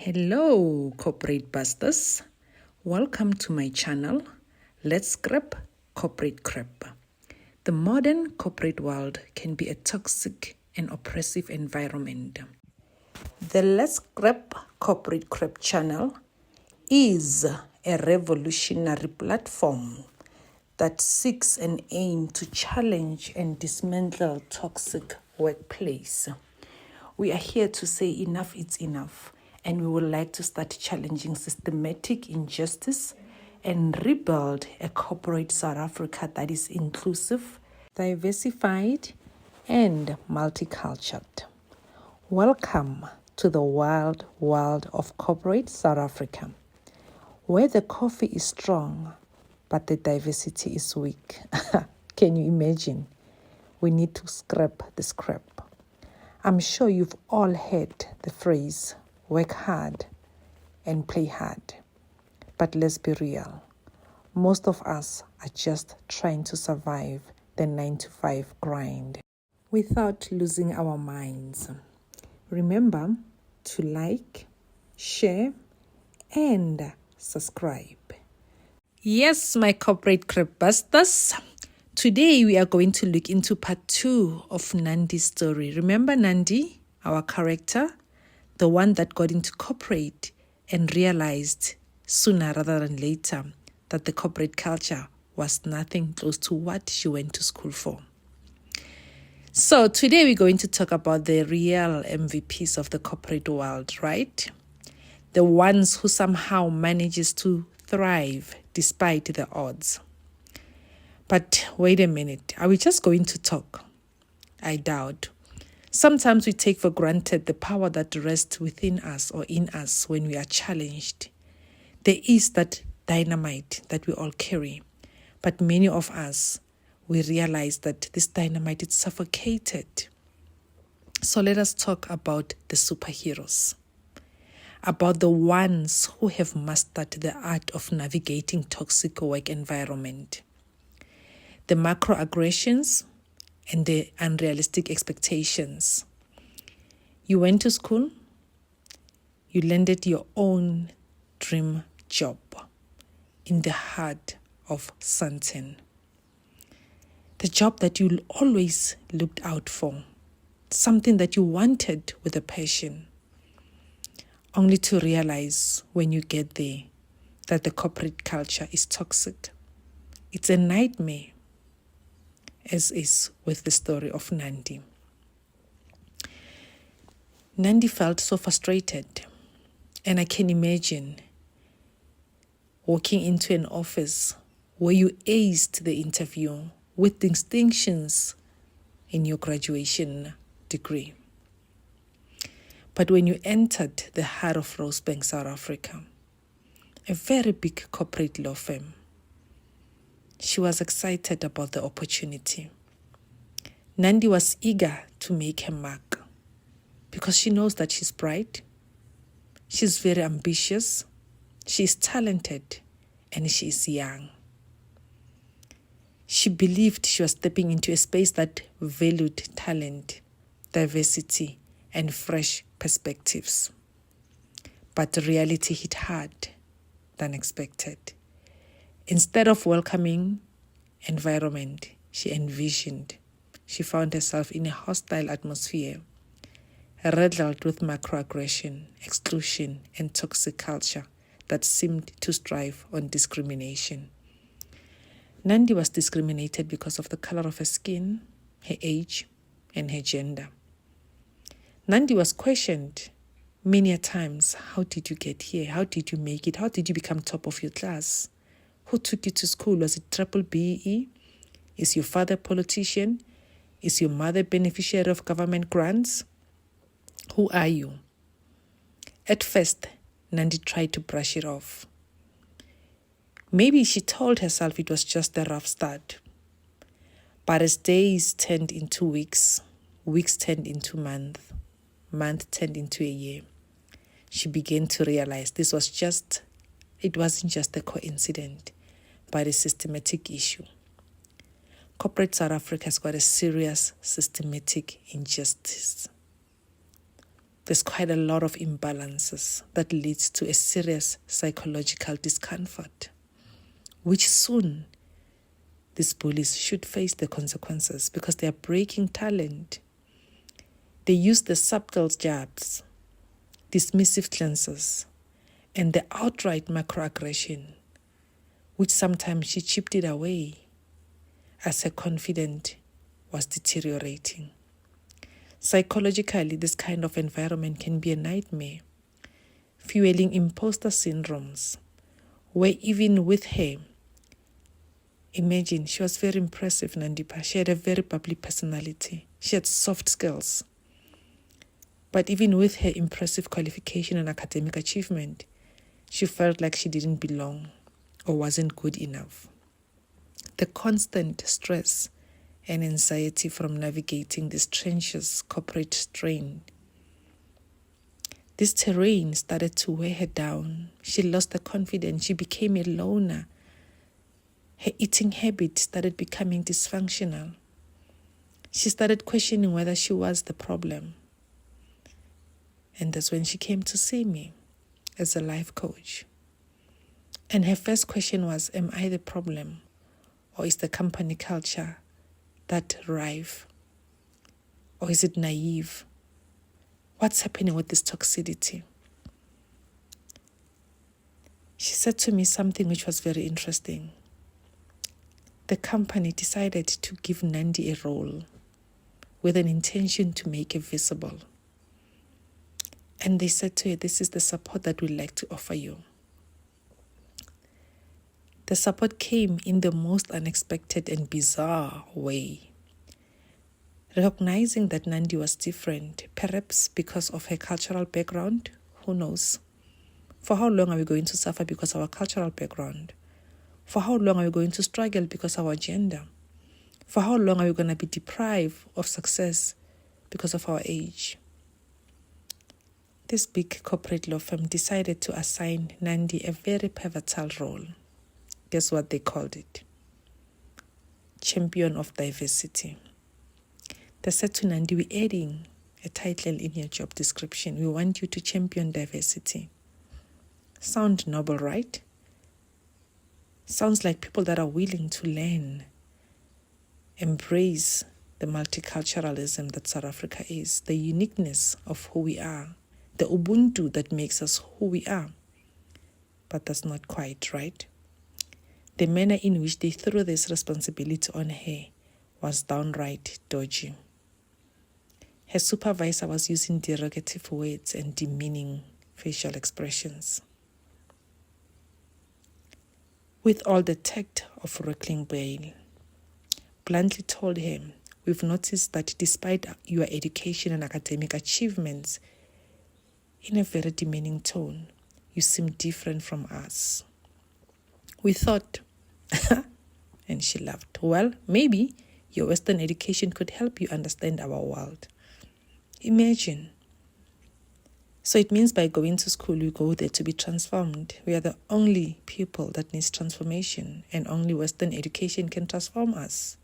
Hello, corporate busters. Welcome to my channel. Let's scrap corporate crap. The modern corporate world can be a toxic and oppressive environment. The Let's Scrap Corporate Crap channel is a revolutionary platform that seeks and aims to challenge and dismantle toxic workplace. We are here to say enough is enough, and we would like to start challenging systematic injustice and rebuild a corporate South Africa that is inclusive, diversified, and multicultural. Welcome to the wild world of corporate South Africa, where the coffee is strong, but the diversity is weak. Can you imagine? We need to scrap the scrap. I'm sure you've all heard the phrase, work hard and play hard. But let's be real. Most of us are just trying to survive the 9-to-5 grind without losing our minds. Remember to like, share, and subscribe. Yes, my corporate crap busters. Today we are going to look into part 2 of Nandi's story. Remember Nandi, our character, the one that got into corporate and realized sooner rather than later that the corporate culture was nothing close to what she went to school for. So today we're going to talk about the real MVPs of the corporate world, right? The ones who somehow manages to thrive despite the odds. But wait a minute, are we just going to talk? I doubt. Sometimes we take for granted the power that rests within us or in us when we are challenged. There is that dynamite that we all carry, but many of us, we realize that this dynamite is suffocated. So let us talk about the superheroes, about the ones who have mastered the art of navigating toxic work environment. The macroaggressions and the unrealistic expectations. You went to school, you landed your own dream job in the heart of Sandton. The job that you always looked out for, something that you wanted with a passion, only to realize when you get there that the corporate culture is toxic. It's a nightmare, as is with the story of Nandi. Nandi felt so frustrated, and I can imagine walking into an office where you aced the interview with distinctions in your graduation degree. But when you entered the heart of Rosebank, South Africa, a very big corporate law firm, she was excited about the opportunity. Nandi was eager to make her mark because she knows that she's bright, she's very ambitious, she's talented, and she is young. She believed she was stepping into a space that valued talent, diversity, and fresh perspectives. But reality hit hard than expected. Instead of welcoming environment she envisioned, she found herself in a hostile atmosphere, riddled with macroaggression, exclusion, and toxic culture that seemed to strive on discrimination. Nandi was discriminated because of the color of her skin, her age, and her gender. Nandi was questioned many a times. How did you get here? How did you make it? How did you become top of your class? Who took you to school? Was it triple BE? Is your father a politician? Is your mother beneficiary of government grants? Who are you? At first, Nandi tried to brush it off. Maybe she told herself it was just a rough start. But as days turned into weeks, weeks turned into months, month turned into a year, she began to realize it wasn't just a coincidence, but a systematic issue. Corporate South Africa has got a serious systematic injustice. there's quite a lot of imbalances that leads to a serious psychological discomfort, which soon these bullies should face the consequences because they are breaking talent. They use the subtle jabs, dismissive glances, and the outright microaggression, which sometimes she chipped it away as her confidence was deteriorating. Psychologically, this kind of environment can be a nightmare, fueling imposter syndromes, where even with her, imagine, she was very impressive, Nandipha. She had a very bubbly personality. She had soft skills. But even with her impressive qualification and academic achievement, she felt like she didn't belong or wasn't good enough. The constant stress and anxiety from navigating this treacherous corporate strain. This terrain started to wear her down. She lost her confidence. She became a loner. Her eating habits started becoming dysfunctional. She started questioning whether she was the problem. And that's when she came to see me as a life coach. And her first question was, am I the problem? Or is the company culture that rife? Or is it naive? What's happening with this toxicity? She said to me something which was very interesting. The company decided to give Nandi a role with an intention to make it visible. And they said to her, this is the support that we'd like to offer you. The support came in the most unexpected and bizarre way. Recognizing that Nandi was different, perhaps because of her cultural background, who knows? For how long are we going to suffer because of our cultural background? For how long are we going to struggle because of our gender? For how long are we going to be deprived of success because of our age? This big corporate law firm decided to assign Nandi a very pivotal role. Guess what they called it? Champion of Diversity. They said to Nandi, we're adding a title in your job description. We want you to champion diversity. Sound noble, right? Sounds like people that are willing to learn, embrace the multiculturalism that South Africa is, the uniqueness of who we are, the Ubuntu that makes us who we are. But that's not quite right. The manner in which they threw this responsibility on her was downright dodgy. Her supervisor was using derogative words and demeaning facial expressions. With all the tact of Rockling Bale, bluntly told him, we've noticed that despite your education and academic achievements, in a very demeaning tone, you seem different from us. We thought, and she laughed, well, maybe your Western education could help you understand our world. Imagine. So it means by going to school, we go there to be transformed. We are the only people that needs transformation, and only Western education can transform us.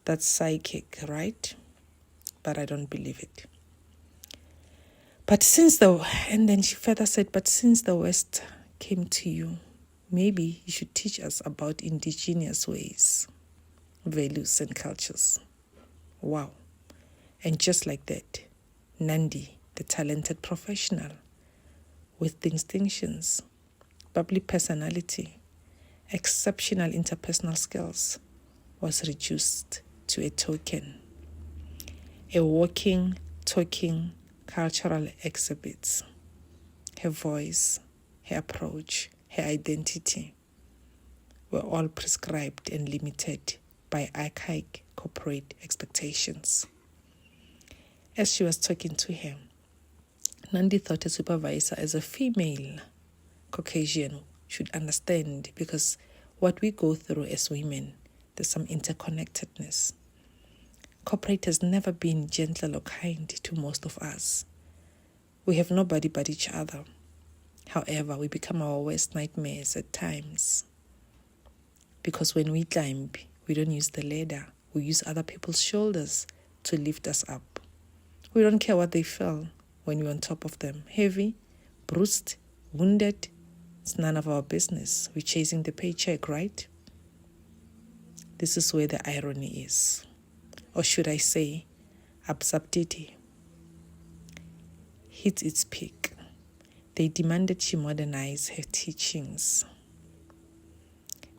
That's psychic, right? But I don't believe it. And then she further said, but since the West came to you, maybe you should teach us about indigenous ways, values, and cultures. Wow. And just like that, Nandi, the talented professional with distinctions, bubbly personality, exceptional interpersonal skills, was reduced to a token, a walking, talking cultural exhibit. Her voice, her approach, her identity were all prescribed and limited by archaic corporate expectations. As she was talking to him, Nandi thought a supervisor as a female Caucasian should understand, because what we go through as women, there's some interconnectedness. Corporate has never been gentle or kind to most of us. We have nobody but each other. However, we become our worst nightmares at times. Because when we climb, we don't use the ladder. We use other people's shoulders to lift us up. We don't care what they feel when we're on top of them. Heavy, bruised, wounded, it's none of our business. We're chasing the paycheck, right? This is where the irony is. Or should I say, absurdity hit its peak. They demanded she modernize her teachings,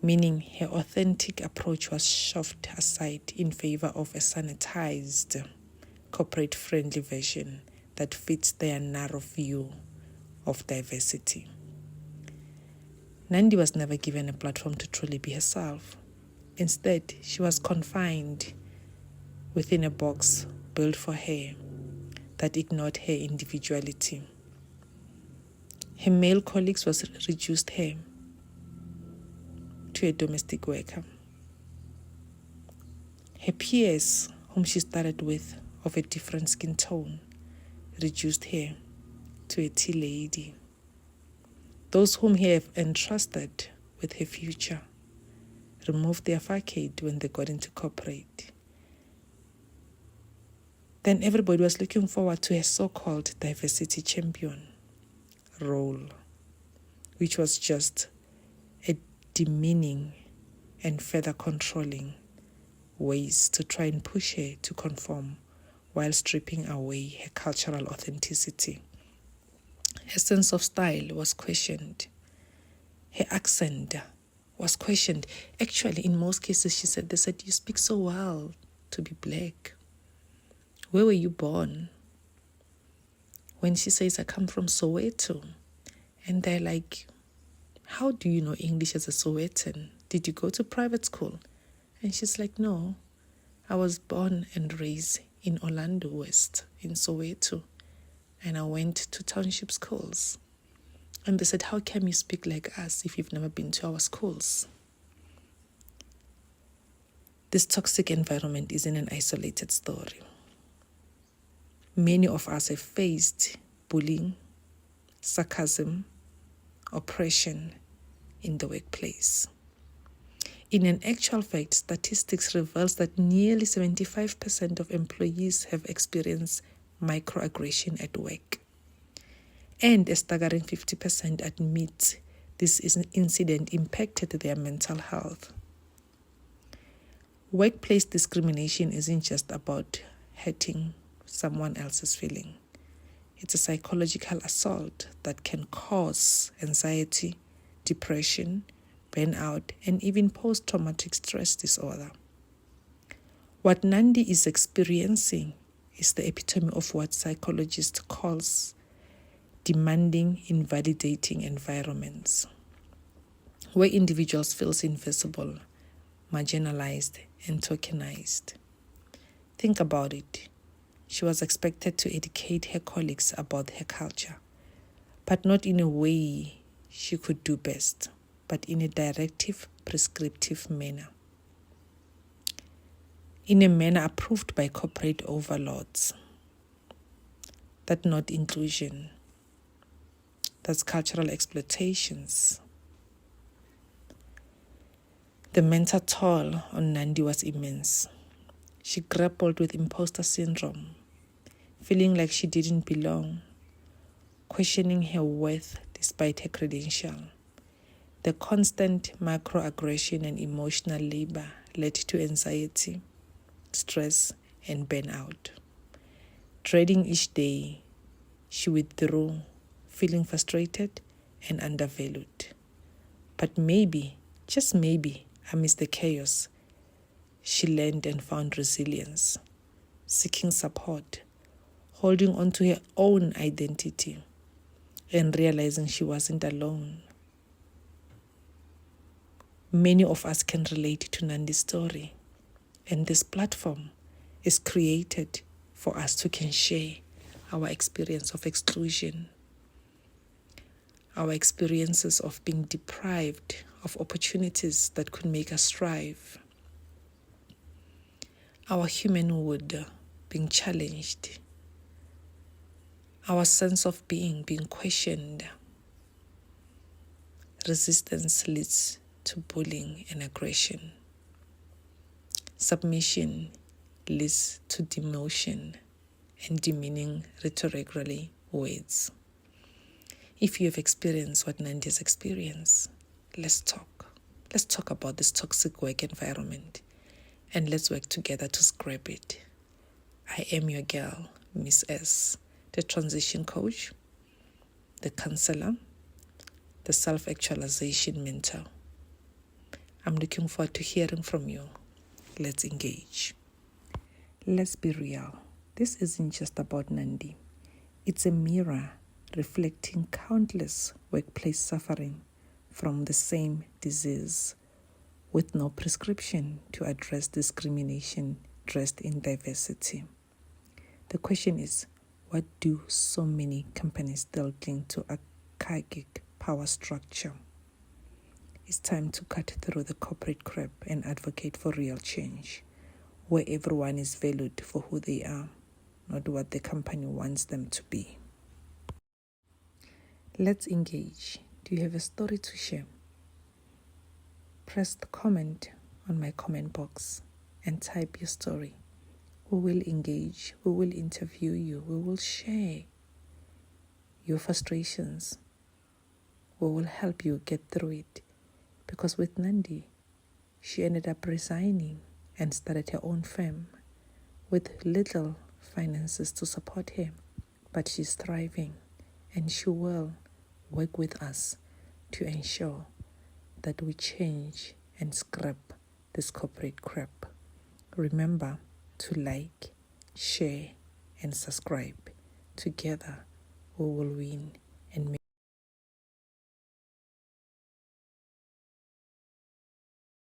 meaning her authentic approach was shoved aside in favor of a sanitized, corporate-friendly version that fits their narrow view of diversity. Nandi was never given a platform to truly be herself. Instead, she was confined within a box built for her that ignored her individuality. Her male colleagues reduced her to a domestic worker. Her peers, whom she started with of a different skin tone, reduced her to a tea lady. Those whom he have entrusted with her future removed their facade when they got into corporate. Then everybody was looking forward to a so-called diversity champion role, which was just a demeaning and further controlling ways to try and push her to conform while stripping away her cultural authenticity. Her sense of style was questioned. Her accent was questioned. Actually, in most cases, they said, you speak so well to be black. Where were you born? When she says, I come from Soweto, and they're like, how do you know English as a Sowetan? Did you go to private school? And she's like, no, I was born and raised in Orlando West, in Soweto, and I went to township schools. And they said, how can you speak like us if you've never been to our schools? This toxic environment isn't an isolated story. Many of us have faced bullying, sarcasm, oppression in the workplace. In an actual fact, statistics reveals that nearly 75% of employees have experienced microaggression at work. And a staggering 50% admit this incident impacted their mental health. Workplace discrimination isn't just about hurting someone else's feeling. It's a psychological assault that can cause anxiety, depression, burnout, and even post-traumatic stress disorder. What Nandi is experiencing is the epitome of what psychologists call demanding, invalidating environments, where individuals feel invisible, marginalized, and tokenized. Think about it. She was expected to educate her colleagues about her culture, but not in a way she could do best, but in a directive, prescriptive manner. In a manner approved by corporate overlords. That's not inclusion. That's cultural exploitations. The mental toll on Nandi was immense. She grappled with imposter syndrome, feeling like she didn't belong, questioning her worth despite her credential. The constant microaggression and emotional labor led to anxiety, stress, and burnout. Dreading each day, she withdrew, feeling frustrated and undervalued. But maybe, just maybe, amidst the chaos, she learned and found resilience, seeking support, holding on to her own identity, and realizing she wasn't alone. Many of us can relate to Nandi's story, and this platform is created for us to can share our experience of exclusion, our experiences of being deprived of opportunities that could make us thrive, our humanhood being challenged, our sense of being questioned. Resistance leads to bullying and aggression. Submission leads to demotion, and demeaning rhetorically words. If you have experienced what Nandi has experienced, let's talk. Let's talk about this toxic work environment and let's work together to scrap it. I am your girl, Miss S, the transition coach, the counselor, the self-actualization mentor. I'm looking forward to hearing from you. Let's engage. Let's be real. This isn't just about Nandi. It's a mirror reflecting countless workplace suffering from the same disease, with no prescription to address discrimination dressed in diversity. The question is, what do so many companies still cling to archaic power structure? It's time to cut through the corporate crap and advocate for real change, where everyone is valued for who they are, not what the company wants them to be. Let's engage. Do you have a story to share? Press the comment on my comment box and type your story. We will engage, we will interview you, we will share your frustrations. We will help you get through it. Because with Nandi, she ended up resigning and started her own firm with little finances to support her. But she's thriving and she will work with us to ensure that we change and scrap this corporate crap. Remember to like, share, and subscribe. Together, we will win and make